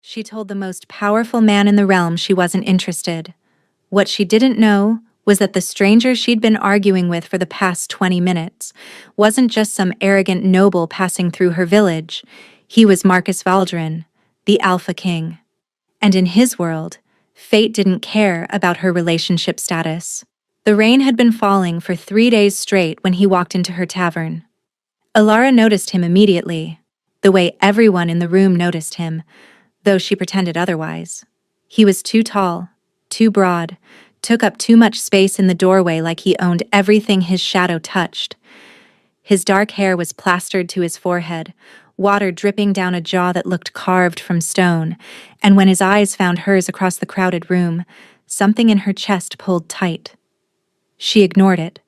She told the most powerful man in the realm she wasn't interested. What she didn't know was that the stranger she'd been arguing with for the past 20 minutes wasn't just some arrogant noble passing through her village. He was Marcus Valdrin, the Alpha King. And in his world, fate didn't care about her relationship status. The rain had been falling for 3 days straight when he walked into her tavern. Alara noticed him immediately, the way everyone in the room noticed him, though she pretended otherwise. He was too tall, too broad, took up too much space in the doorway like he owned everything his shadow touched. His dark hair was plastered to his forehead, water dripping down a jaw that looked carved from stone, and when his eyes found hers across the crowded room, something in her chest pulled tight. She ignored it.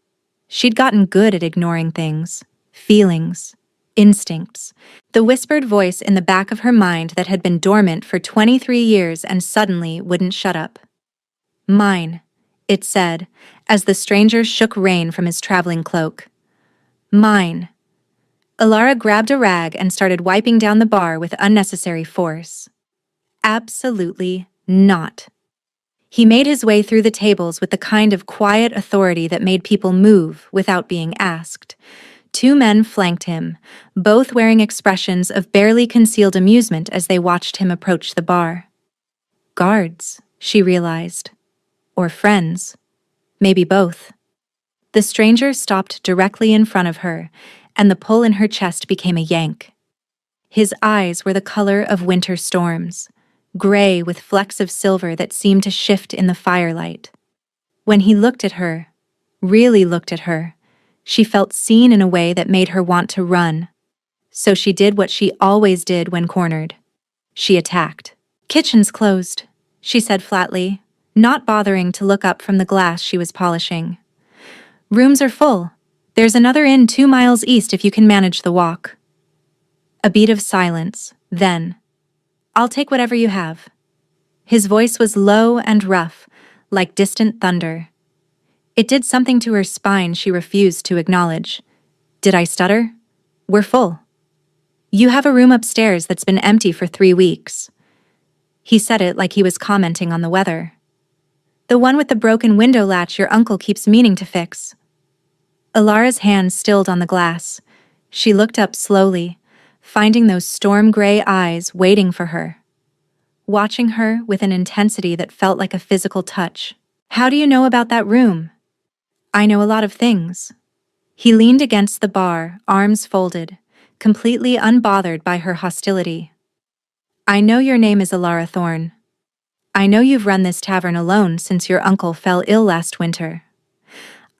She'd gotten good at ignoring things, feelings, instincts. The whispered voice in the back of her mind that had been dormant for 23 years and suddenly wouldn't shut up. Mine, it said, as the stranger shook rain from his traveling cloak. Mine. Alara grabbed a rag and started wiping down the bar with unnecessary force. Absolutely not. He made his way through the tables with the kind of quiet authority that made people move without being asked. 2 men flanked him, both wearing expressions of barely concealed amusement as they watched him approach the bar. Guards, she realized. Or friends. Maybe both. The stranger stopped directly in front of her, and the pull in her chest became a yank. His eyes were the color of winter storms, gray with flecks of silver that seemed to shift in the firelight. When he looked at her, really looked at her, she felt seen in a way that made her want to run. So she did what she always did when cornered. She attacked. "Kitchen's closed," she said flatly, not bothering to look up from the glass she was polishing. "Rooms are full. There's another inn 2 miles east if you can manage the walk." A beat of silence, then, "I'll take whatever you have." His voice was low and rough, like distant thunder. It did something to her spine she refused to acknowledge. Did I stutter? "We're full. You have a room upstairs that's been empty for 3 weeks." He said it like he was commenting on the weather. "The one with the broken window latch your uncle keeps meaning to fix." Alara's hand stilled on the glass. She looked up slowly, finding those storm-gray eyes waiting for her, watching her with an intensity that felt like a physical touch. "How do you know about that room?" "I know a lot of things." He leaned against the bar, arms folded, completely unbothered by her hostility. "I know your name is Alara Thorne. I know you've run this tavern alone since your uncle fell ill last winter.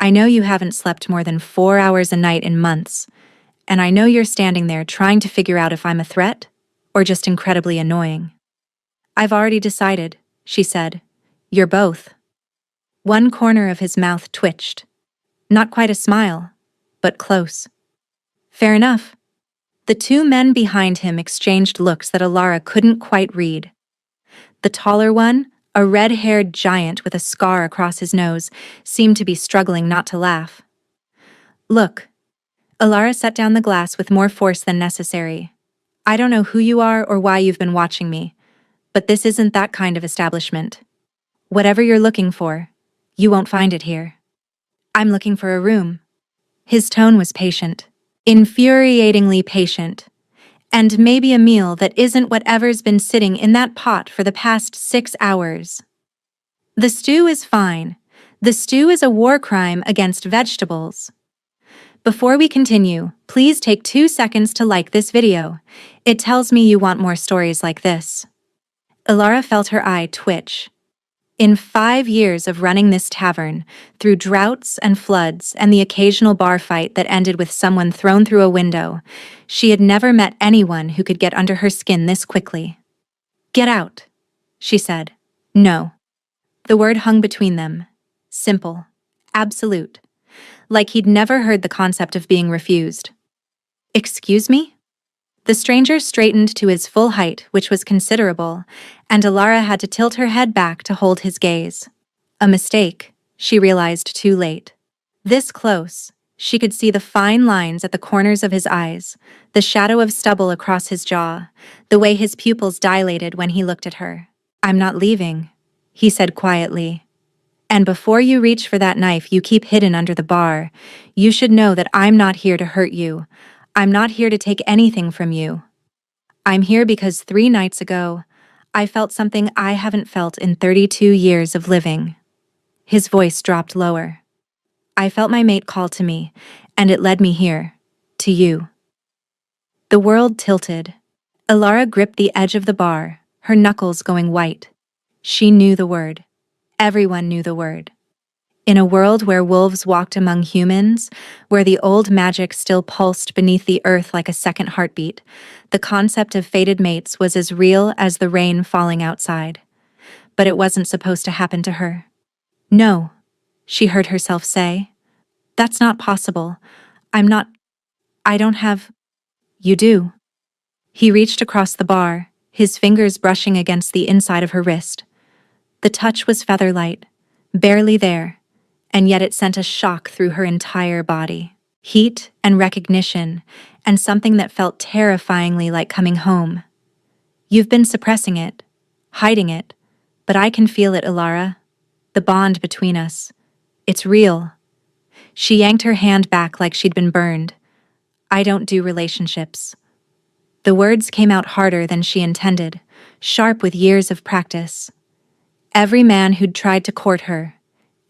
I know you haven't slept more than 4 hours a night in months, and I know you're standing there trying to figure out if I'm a threat or just incredibly annoying." "I've already decided," she said. "You're both." One corner of his mouth twitched. Not quite a smile, but close. "Fair enough." The 2 men behind him exchanged looks that Alara couldn't quite read. The taller one, a red-haired giant with a scar across his nose, seemed to be struggling not to laugh. "Look." Alara set down the glass with more force than necessary. "I don't know who you are or why you've been watching me, but this isn't that kind of establishment. Whatever you're looking for, you won't find it here. I'm looking for a room." His tone was patient, infuriatingly patient. "And maybe a meal that isn't whatever's been sitting in that pot for the past 6 hours. The stew is fine. The stew is a war crime against vegetables." Before we continue, please take 2 seconds to like this video. It tells me you want more stories like this. Alara felt her eye twitch. In 5 years of running this tavern, through droughts and floods and the occasional bar fight that ended with someone thrown through a window, she had never met anyone who could get under her skin this quickly. "Get out," she said. "No." The word hung between them. Simple. Absolute. Like he'd never heard the concept of being refused. "Excuse me?" The stranger straightened to his full height, which was considerable, and Alara had to tilt her head back to hold his gaze. A mistake, she realized too late. This close, She could see the fine lines at the corners of his eyes, the shadow of stubble across his jaw, the way his pupils dilated when he looked at her. "I'm not leaving," he said quietly. "And before you reach for that knife you keep hidden under the bar, you should know that I'm not here to hurt you. I'm not here to take anything from you. I'm here because 3 nights ago, I felt something I haven't felt in 32 years of living." His voice dropped lower. "I felt my mate call to me, and it led me here. To you." The world tilted. Alara gripped the edge of the bar, her knuckles going white. She knew the word. Everyone knew the word. In a world where wolves walked among humans, where the old magic still pulsed beneath the earth like a second heartbeat, the concept of fated mates was as real as the rain falling outside. But it wasn't supposed to happen to her. "No," she heard herself say. "That's not possible. I don't have—" "You do." He reached across the bar, his fingers brushing against the inside of her wrist. The touch was feather-light, barely there, and yet it sent a shock through her entire body. Heat and recognition, and something that felt terrifyingly like coming home. "You've been suppressing it, hiding it, but I can feel it, Alara. The bond between us. It's real." She yanked her hand back like she'd been burned. "I don't do relationships." The words came out harder than she intended, sharp with years of practice. Every man who'd tried to court her,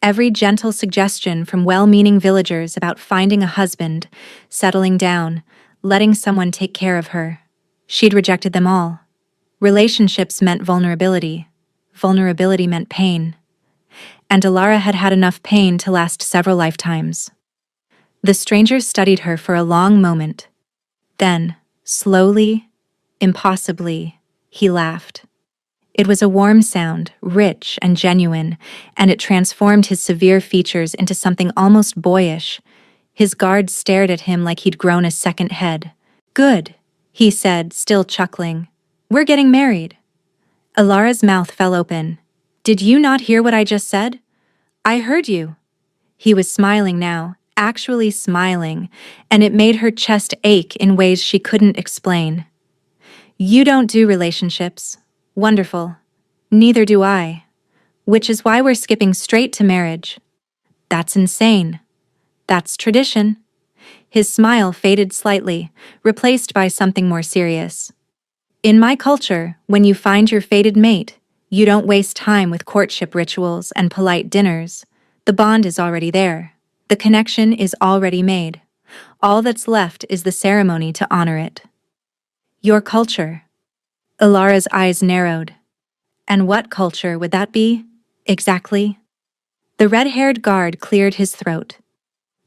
every gentle suggestion from well-meaning villagers about finding a husband, settling down, letting someone take care of her. She'd rejected them all. Relationships meant vulnerability. Vulnerability meant pain. And Alara had had enough pain to last several lifetimes. The stranger studied her for a long moment. Then, slowly, impossibly, he laughed. It was a warm sound, rich and genuine, and it transformed his severe features into something almost boyish. His guards stared at him like he'd grown a second head. "Good," he said, still chuckling. "We're getting married." Alara's mouth fell open. "Did you not hear what I just said?" "I heard you." He was smiling now, actually smiling, and it made her chest ache in ways she couldn't explain. "You don't do relationships. Wonderful. Neither do I. Which is why we're skipping straight to marriage." "That's insane." "That's tradition." His smile faded slightly, replaced by something more serious. "In my culture, when you find your fated mate, you don't waste time with courtship rituals and polite dinners. The bond is already there. The connection is already made. All that's left is the ceremony to honor it." "Your culture." Alara's eyes narrowed. "And what culture would that be, exactly?" The red-haired guard cleared his throat.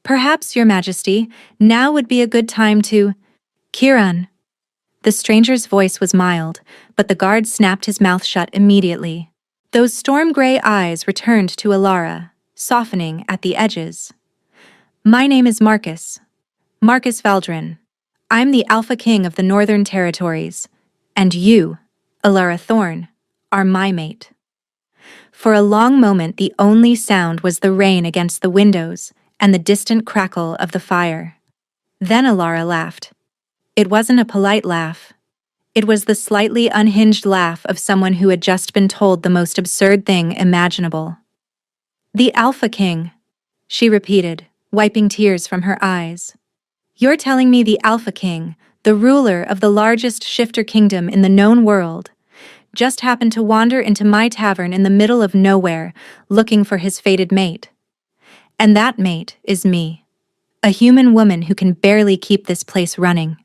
"Perhaps, Your Majesty, now would be a good time to—" "Kiran." The stranger's voice was mild, but the guard snapped his mouth shut immediately. Those storm-gray eyes returned to Alara, softening at the edges. "My name is Marcus. Marcus Valdrin. I'm the Alpha King of the Northern Territories. And you, Alara Thorne, are my mate." For a long moment the only sound was the rain against the windows and the distant crackle of the fire. Then Alara laughed. It wasn't a polite laugh. It was the slightly unhinged laugh of someone who had just been told the most absurd thing imaginable. "The Alpha King," she repeated, wiping tears from her eyes. "You're telling me the Alpha King, the ruler of the largest shifter kingdom in the known world, just happened to wander into my tavern in the middle of nowhere, looking for his fated mate. And that mate is me. A human woman who can barely keep this place running."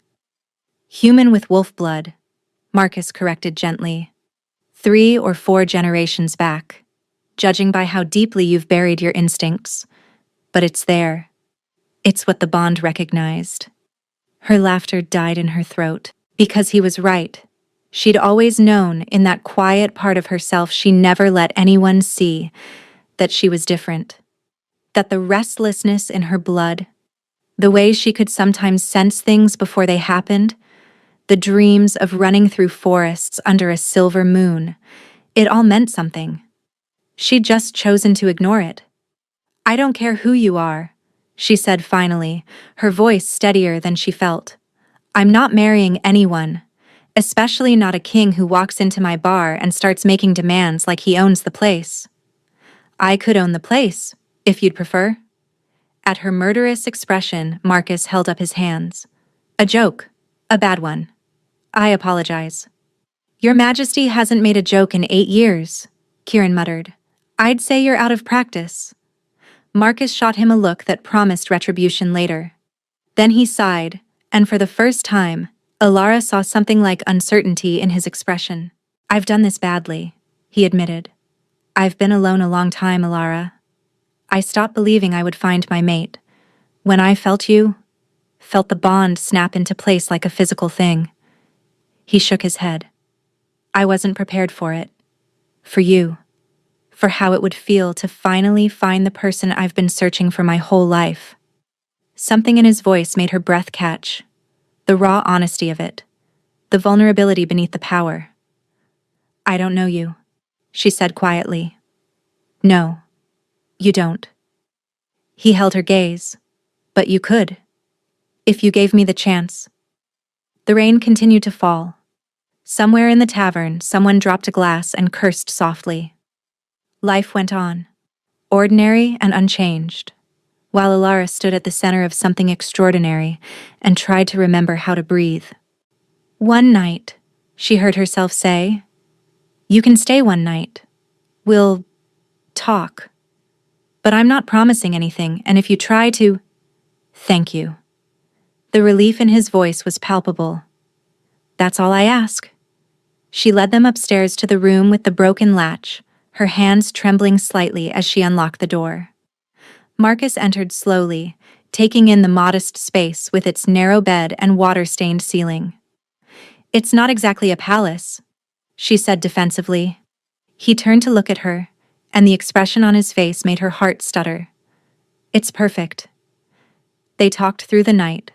"Human with wolf blood," Marcus corrected gently. 3 or 4 generations back, judging by how deeply you've buried your instincts. But it's there. It's what the bond recognized. Her laughter died in her throat, because he was right. She'd always known, in that quiet part of herself she never let anyone see, that she was different. That the restlessness in her blood, the way she could sometimes sense things before they happened, the dreams of running through forests under a silver moon, it all meant something. She'd just chosen to ignore it. "I don't care who you are," she said finally, her voice steadier than she felt. I'm not marrying anyone, especially not a king who walks into my bar and starts making demands like he owns the place. I could own the place, if you'd prefer. At her murderous expression, Marcus held up his hands. A joke. A bad one. I apologize. Your Majesty hasn't made a joke in 8 years, Kieran muttered. I'd say you're out of practice. Marcus shot him a look that promised retribution later. Then he sighed, and for the first time, Alara saw something like uncertainty in his expression. I've done this badly, he admitted. I've been alone a long time, Alara. I stopped believing I would find my mate. When I felt the bond snap into place like a physical thing. He shook his head. I wasn't prepared for it. For you. For how it would feel to finally find the person I've been searching for my whole life. Something in his voice made her breath catch. The raw honesty of it. The vulnerability beneath the power. I don't know you, she said quietly. No, you don't. He held her gaze. But you could. If you gave me the chance. The rain continued to fall. Somewhere in the tavern, someone dropped a glass and cursed softly. Life went on, ordinary and unchanged, while Alara stood at the center of something extraordinary and tried to remember how to breathe. One night, she heard herself say, You can stay one night. We'll talk. But I'm not promising anything, and if you try to... Thank you. The relief in his voice was palpable. That's all I ask. She led them upstairs to the room with the broken latch, her hands trembling slightly as she unlocked the door. Marcus entered slowly, taking in the modest space with its narrow bed and water-stained ceiling. It's not exactly a palace, she said defensively. He turned to look at her, and the expression on his face made her heart stutter. It's perfect. They talked through the night.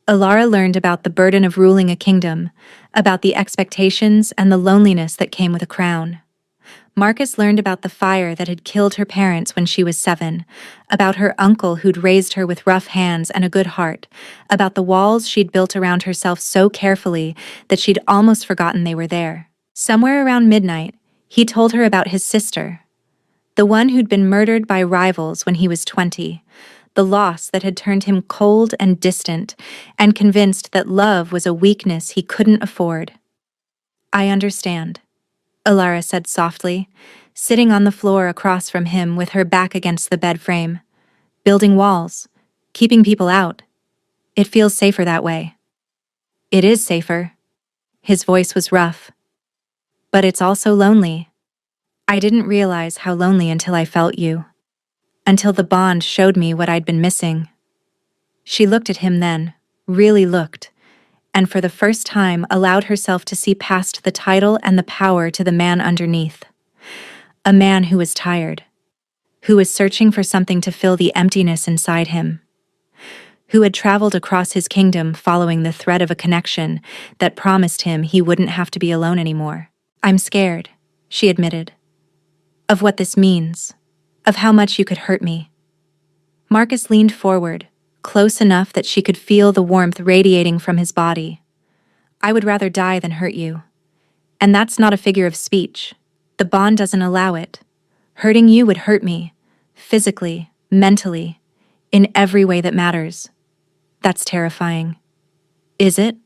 Alara learned about the burden of ruling a kingdom, about the expectations and the loneliness that came with a crown. Marcus learned about the fire that had killed her parents when she was 7, about her uncle who'd raised her with rough hands and a good heart, about the walls she'd built around herself so carefully that she'd almost forgotten they were there. Somewhere around midnight, he told her about his sister, the one who'd been murdered by rivals when he was 20, the loss that had turned him cold and distant and convinced that love was a weakness he couldn't afford. I understand, Alara said softly, sitting on the floor across from him with her back against the bed frame. Building walls, keeping people out. It feels safer that way. It is safer. His voice was rough. But it's also lonely. I didn't realize how lonely until I felt you. Until the bond showed me what I'd been missing. She looked at him then, really looked, and for the first time allowed herself to see past the title and the power to the man underneath. A man who was tired, who was searching for something to fill the emptiness inside him, who had traveled across his kingdom following the thread of a connection that promised him he wouldn't have to be alone anymore. I'm scared, she admitted, of what this means, of how much you could hurt me. Marcus leaned forward, close enough that she could feel the warmth radiating from his body. I would rather die than hurt you. And that's not a figure of speech. The bond doesn't allow it. Hurting you would hurt me, physically, mentally, in every way that matters. That's terrifying. Is it?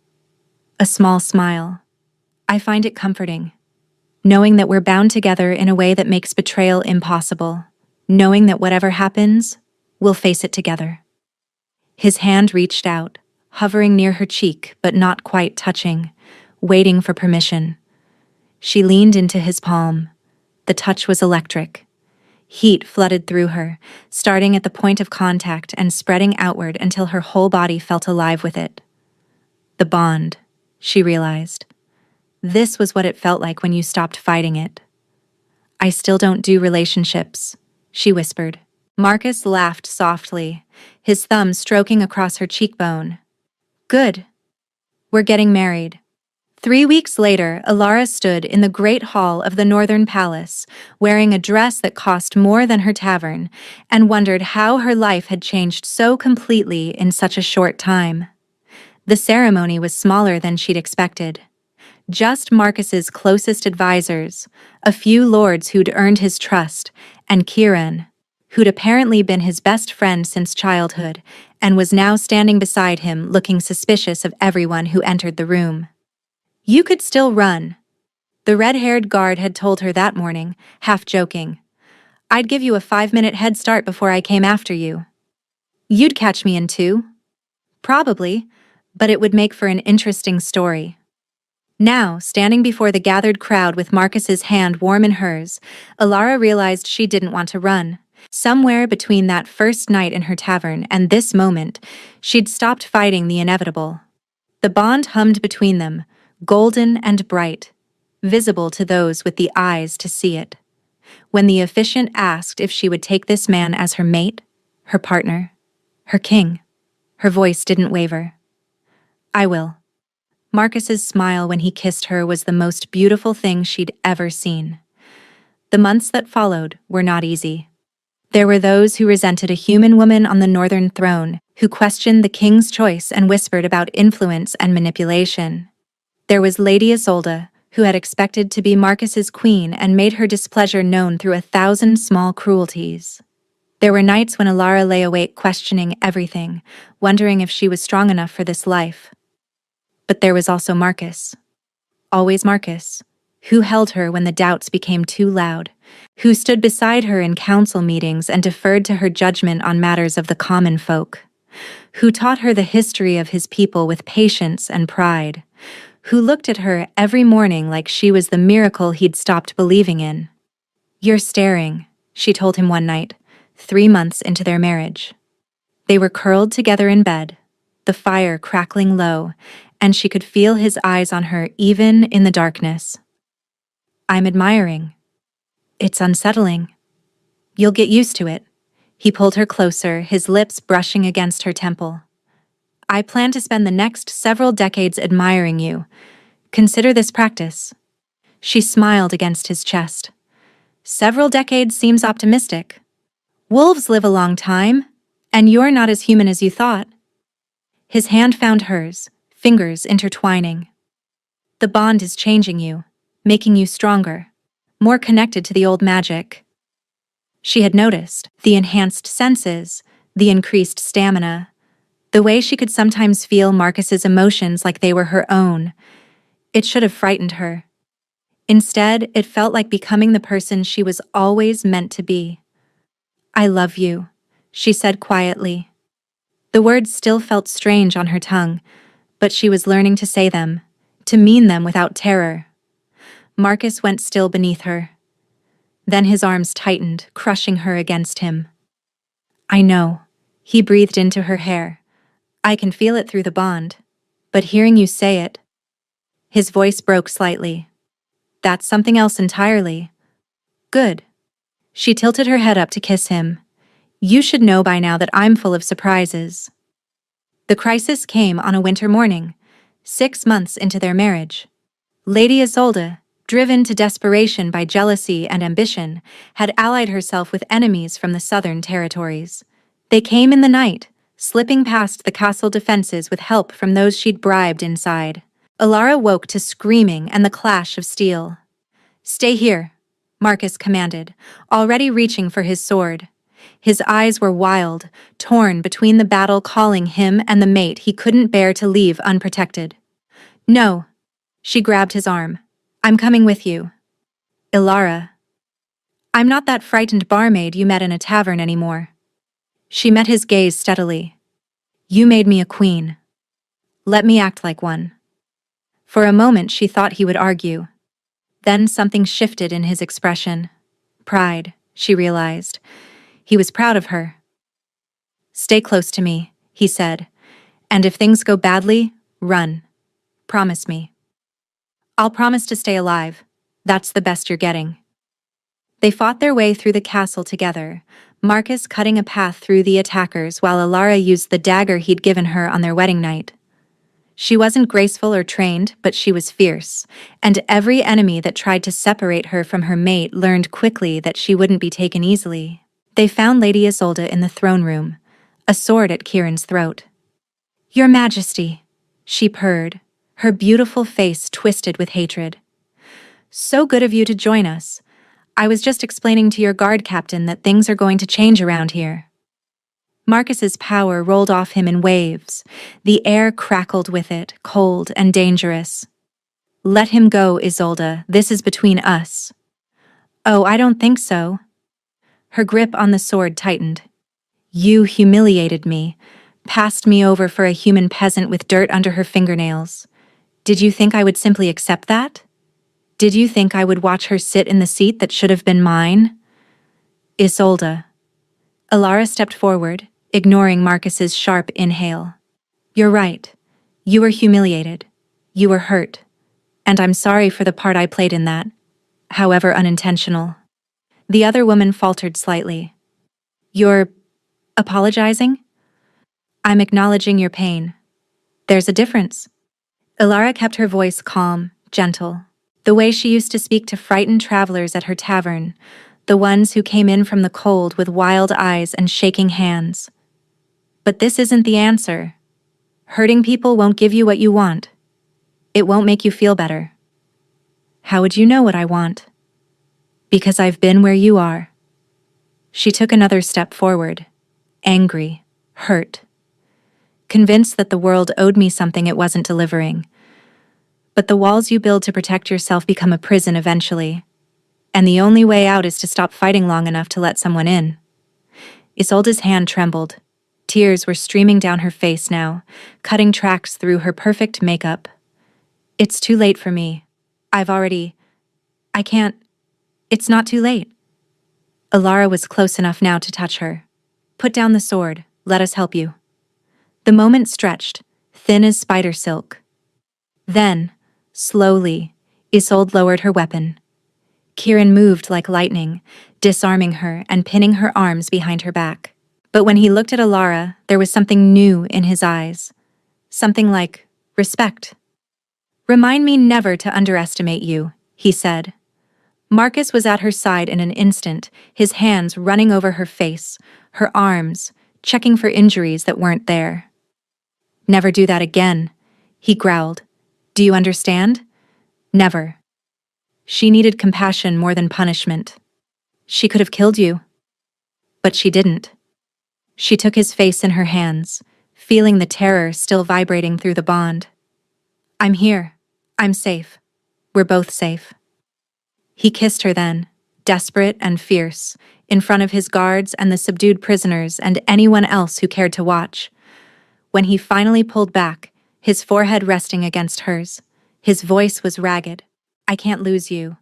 A small smile. I find it comforting. Knowing that we're bound together in a way that makes betrayal impossible. Knowing that whatever happens, we'll face it together. His hand reached out, hovering near her cheek but not quite touching, waiting for permission. She leaned into his palm. The touch was electric. Heat flooded through her, starting at the point of contact and spreading outward until her whole body felt alive with it. The bond, she realized. This was what it felt like when you stopped fighting it. I still don't do relationships, she whispered. Marcus laughed softly, his thumb stroking across her cheekbone. Good. We're getting married. 3 weeks later, Alara stood in the great hall of the Northern Palace, wearing a dress that cost more than her tavern, and wondered how her life had changed so completely in such a short time. The ceremony was smaller than she'd expected. Just Marcus's closest advisors, a few lords who'd earned his trust, and Kieran, who'd apparently been his best friend since childhood, and was now standing beside him looking suspicious of everyone who entered the room. "You could still run," the red-haired guard had told her that morning, half joking. "I'd give you a 5-minute head start before I came after you." "You'd catch me in 2?" "Probably, but it would make for an interesting story." Now, standing before the gathered crowd with Marcus's hand warm in hers, Alara realized she didn't want to run. Somewhere between that first night in her tavern and this moment, she'd stopped fighting the inevitable. The bond hummed between them, golden and bright, visible to those with the eyes to see it. When the officiant asked if she would take this man as her mate, her partner, her king, her voice didn't waver. "I will." Marcus's smile when he kissed her was the most beautiful thing she'd ever seen. The months that followed were not easy. There were those who resented a human woman on the northern throne, who questioned the king's choice and whispered about influence and manipulation. There was Lady Isolde, who had expected to be Marcus's queen and made her displeasure known through 1,000 small cruelties. There were nights when Alara lay awake questioning everything, wondering if she was strong enough for this life. But there was also Marcus. Always Marcus, who held her when the doubts became too loud, who stood beside her in council meetings and deferred to her judgment on matters of the common folk, who taught her the history of his people with patience and pride, who looked at her every morning like she was the miracle he'd stopped believing in. "You're staring," she told him one night, 3 months into their marriage. They were curled together in bed, the fire crackling low, and she could feel his eyes on her even in the darkness. "I'm admiring. It's unsettling." "You'll get used to it." He pulled her closer, his lips brushing against her temple. "I plan to spend the next several decades admiring you. Consider this practice." She smiled against his chest. "Several decades seems optimistic. Wolves live a long time, and you're not as human as you thought." His hand found hers, fingers intertwining. "The bond is changing you, making you stronger, more connected to the old magic." She had noticed the enhanced senses, the increased stamina, the way she could sometimes feel Marcus's emotions like they were her own. It should have frightened her. Instead, it felt like becoming the person she was always meant to be. "I love you," she said quietly. The words still felt strange on her tongue, but she was learning to say them, to mean them without terror. Marcus went still beneath her. Then his arms tightened, crushing her against him. "I know," he breathed into her hair. "I can feel it through the bond, but hearing you say it..." His voice broke slightly. "That's something else entirely." "Good." She tilted her head up to kiss him. "You should know by now that I'm full of surprises." The crisis came on a winter morning, 6 months into their marriage. Lady Isolde, driven to desperation by jealousy and ambition, had allied herself with enemies from the southern territories. They came in the night, slipping past the castle defenses with help from those she'd bribed inside. Alara woke to screaming and the clash of steel. "Stay here," Marcus commanded, already reaching for his sword. His eyes were wild, torn between the battle calling him and the mate he couldn't bear to leave unprotected. "No." She grabbed his arm. "I'm coming with you." "Ilara." "I'm not that frightened barmaid you met in a tavern anymore." She met his gaze steadily. "You made me a queen. Let me act like one." For a moment she thought he would argue. Then something shifted in his expression. Pride, she realized. He was proud of her. "Stay close to me," he said. "And if things go badly, run. Promise me." "I'll promise to stay alive. That's the best you're getting." They fought their way through the castle together, Marcus cutting a path through the attackers while Alara used the dagger he'd given her on their wedding night. She wasn't graceful or trained, but she was fierce, and every enemy that tried to separate her from her mate learned quickly that she wouldn't be taken easily. They found Lady Isolde in the throne room, a sword at Kieran's throat. "Your Majesty," she purred, her beautiful face twisted with hatred. "So good of you to join us. I was just explaining to your guard captain that things are going to change around here." Marcus's power rolled off him in waves. The air crackled with it, cold and dangerous. "Let him go, Isolde. This is between us." "Oh, I don't think so." Her grip on the sword tightened. "You humiliated me, passed me over for a human peasant with dirt under her fingernails. Did you think I would simply accept that? Did you think I would watch her sit in the seat that should have been mine?" "Isolde." Elara stepped forward, ignoring Marcus's sharp inhale. "You're right. You were humiliated. You were hurt. And I'm sorry for the part I played in that, however unintentional." The other woman faltered slightly. "You're apologizing?" "I'm acknowledging your pain. There's a difference." Elara kept her voice calm, gentle, the way she used to speak to frightened travelers at her tavern, the ones who came in from the cold with wild eyes and shaking hands. "But this isn't the answer. Hurting people won't give you what you want. It won't make you feel better." "How would you know what I want?" "Because I've been where you are." She took another step forward, angry, hurt, convinced that the world owed me something it wasn't delivering. But the walls you build to protect yourself become a prison eventually, and the only way out is to stop fighting long enough to let someone in. Isolde's hand trembled. Tears were streaming down her face now, cutting tracks through her perfect makeup. "It's too late for me. I can't. It's not too late." Elara was close enough now to touch her. "Put down the sword. Let us help you." The moment stretched, thin as spider silk. Then, slowly, Isolde lowered her weapon. Kieran moved like lightning, disarming her and pinning her arms behind her back. But when he looked at Elara, there was something new in his eyes. Something like respect. "Remind me never to underestimate you," he said. Marcus was at her side in an instant, his hands running over her face, her arms, checking for injuries that weren't there. "Never do that again," he growled. "Do you understand? Never." She needed compassion more than punishment. She could have killed you. But she didn't. She took his face in her hands, feeling the terror still vibrating through the bond. "I'm here. I'm safe. We're both safe." He kissed her then, desperate and fierce, in front of his guards and the subdued prisoners and anyone else who cared to watch. When he finally pulled back, his forehead resting against hers, his voice was ragged. "I can't lose you.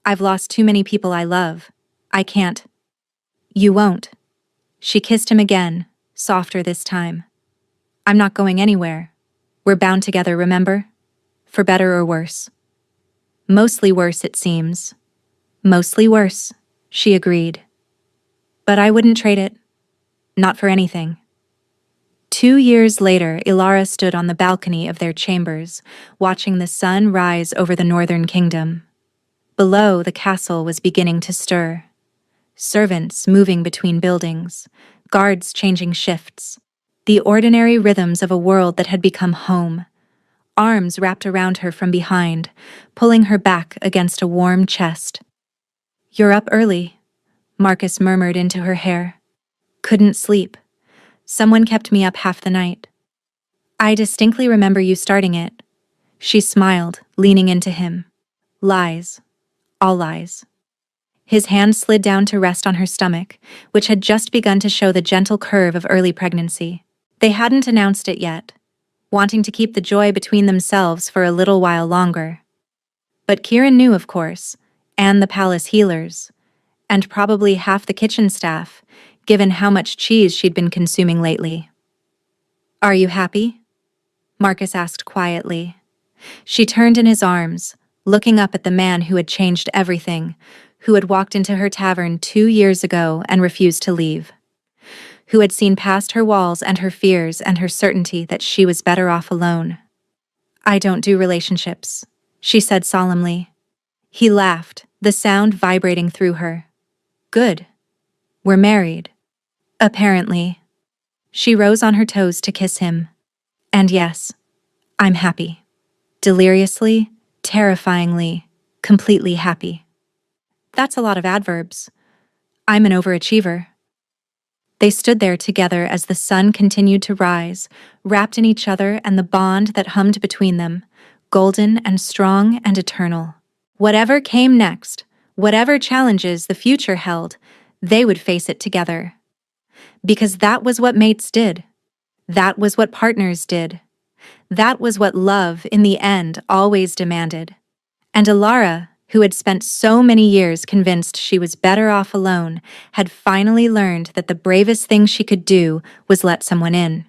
I've lost too many people I love. I can't." "You won't." She kissed him again, softer this time. "I'm not going anywhere. We're bound together, remember? For better or worse." "Mostly worse, it seems." "Mostly worse," she agreed. "But I wouldn't trade it. Not for anything." 2 years later, Elara stood on the balcony of their chambers, watching the sun rise over the northern kingdom. Below, the castle was beginning to stir. Servants moving between buildings, guards changing shifts, the ordinary rhythms of a world that had become home. Arms wrapped around her from behind, pulling her back against a warm chest. "You're up early," Marcus murmured into her hair. "Couldn't sleep. Someone kept me up half the night." "I distinctly remember you starting it." She smiled, leaning into him. "Lies. All lies." His hand slid down to rest on her stomach, which had just begun to show the gentle curve of early pregnancy. They hadn't announced it yet, wanting to keep the joy between themselves for a little while longer. But Kieran knew, of course, and the palace healers, and probably half the kitchen staff, given how much cheese she'd been consuming lately. "Are you happy?" Marcus asked quietly. She turned in his arms, looking up at the man who had changed everything, who had walked into her tavern 2 years ago and refused to leave, who had seen past her walls and her fears and her certainty that she was better off alone. I don't do relationships, she said solemnly. He laughed, the sound vibrating through her. Good. We're married. Apparently. She rose on her toes to kiss him. And yes, I'm happy. Deliriously, terrifyingly, completely happy. That's a lot of adverbs. I'm an overachiever. They stood there together as the sun continued to rise, wrapped in each other and the bond that hummed between them, golden and strong and eternal. Whatever came next, whatever challenges the future held, they would face it together. Because that was what mates did. That was what partners did. That was what love, in the end, always demanded. And Alara, who had spent so many years convinced she was better off alone, had finally learned that the bravest thing she could do was let someone in.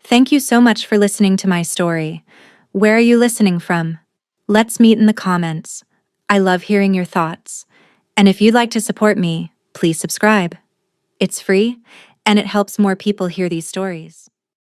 Thank you so much for listening to my story. Where are you listening from? Let's meet in the comments. I love hearing your thoughts. And if you'd like to support me, please subscribe. It's free, and it helps more people hear these stories.